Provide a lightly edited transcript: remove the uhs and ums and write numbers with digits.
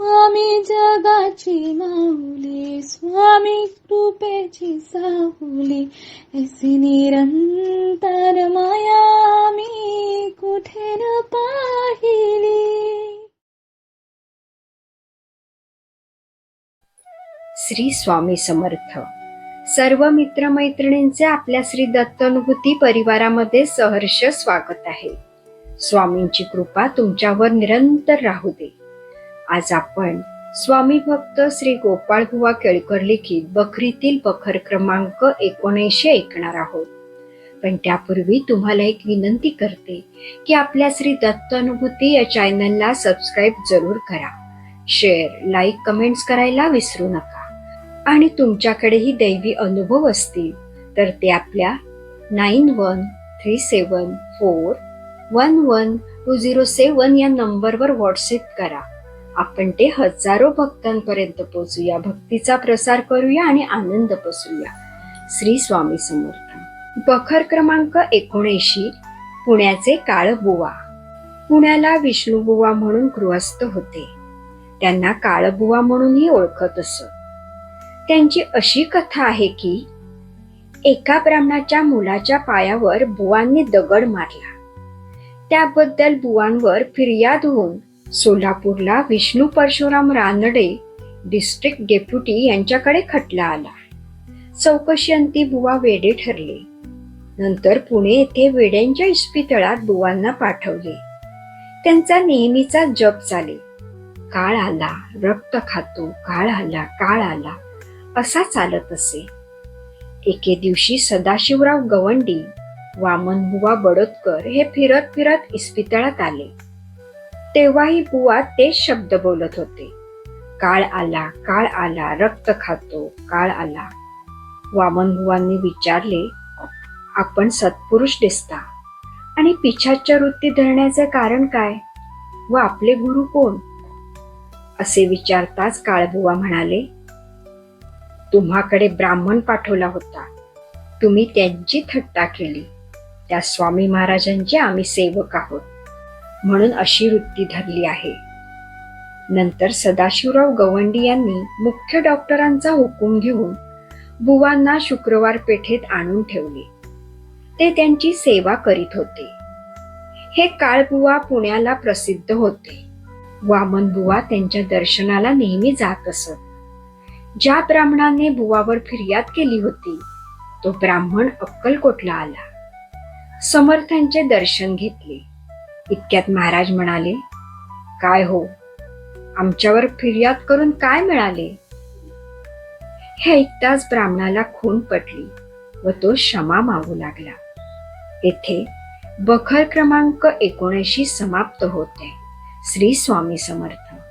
स्वामी जगाची माऊली, स्वामी कृपेची साहुली, ऐसी निरंतर माया मी कुठे न पाहिली. श्री स्वामी समर्थ. सर्व मित्रमैत्रिणींचे आपल्या श्री दत्तानुभूती परिवारामध्ये सहर्ष स्वागत आहे. स्वामींची कृपा तुमच्यावर निरंतर राहू दे. आज आपण स्वामी भक्त श्री गोपाळबुवा केळकर लिखित बखरीतील बखर क्रमांक 79 ऐकणार आहोत. पण त्यापूर्वी तुम्हाला एक विनंती करते की आपल्या श्री दत्तानुभूती या चॅनलला सबस्क्राईब जरूर करा. शेअर, लाईक, कमेंट्स करायला विसरू नका. आणि तुमच्याकडेही दैवी अनुभव असतील तर ते आपल्या 9137411207 या नंबरवर व्हॉट्सअप करा. आपण ते हजारो भक्तांपर्यंत पोहोचूया, भक्तीचा प्रसार करूया आणि आनंद पसरूया. श्री स्वामी समर्थ. बखर क्रमांक 79. पुण्याचे काळबुवा. पुण्याला विष्णुबुवा म्हणून गृहस्थ होते. त्यांना काळबुवा म्हणूनही ओळखत असत. त्यांची अशी कथा आहे की एका ब्राह्मणाच्या मुलाच्या पायावर बुवांनी दगड मारला. त्याबद्दल बुवांवर फिर्याद होऊन सोलापूरला विष्णू परशुराम रानडे डिस्ट्रिक्ट डेप्युटी यांच्याकडे खटला आला. चौकशीअंती बुवा वेडे ठरले. नंतर पुणे येथे वेड्यांच्या इस्पितळात बुवांना पाठवले. त्यांचा नेहमीचा जप चाले. काळ आला रक्त खातो, काळ आला काळ आला असा चालत असे. एके दिवशी सदाशिवराव गवंडी, वामनबुवा बडोदकर हे फिरत फिरत इस्पितळात आले. तेव्हाही बुवा तेच शब्द बोलत होते. काळ आला रक्त खातो, काळ आला. वामनबुवांनी विचारले, आपण सत्पुरुष दिसता आणि पिशाच्य वृत्ती धरण्याचे कारण काय व आपले गुरु कोण? असे विचारताच काळबुवा म्हणाले, तुम्हाकडे ब्राह्मण पाठवला होता. तुम्ही त्यांची थट्टा केली. त्या स्वामी महाराजांचे आम्ही सेवक आहोत म्हणून अशी वृत्ती धरली आहे. नंतर सदाशिवराव गवंडी यांनी मुख्य डॉक्टरांचा हुकूम घेऊन बुवांना शुक्रवार पेठेत आणून ठेवले. ते त्यांची सेवा करीत होते. हे काळबुवा पुण्याला प्रसिद्ध होते. वामनबुवा त्यांच्या दर्शनाला नेहमी जात असत. ज्या ब्राह्मणाने बुवावर फिर्याद केली होती तो ब्राह्मण अक्कलकोटला आला. समर्थांचे दर्शन घेतले. इतक्यात महाराज म्हणाले, काय हो, आमच्यावर फिर्याद करून काय मिळाले? हे ऐकताच ब्राह्मणाला खून पटली व तो क्षमा मागू लागला. येथे बखर क्रमांक 79 समाप्त होते. श्री स्वामी समर्थ.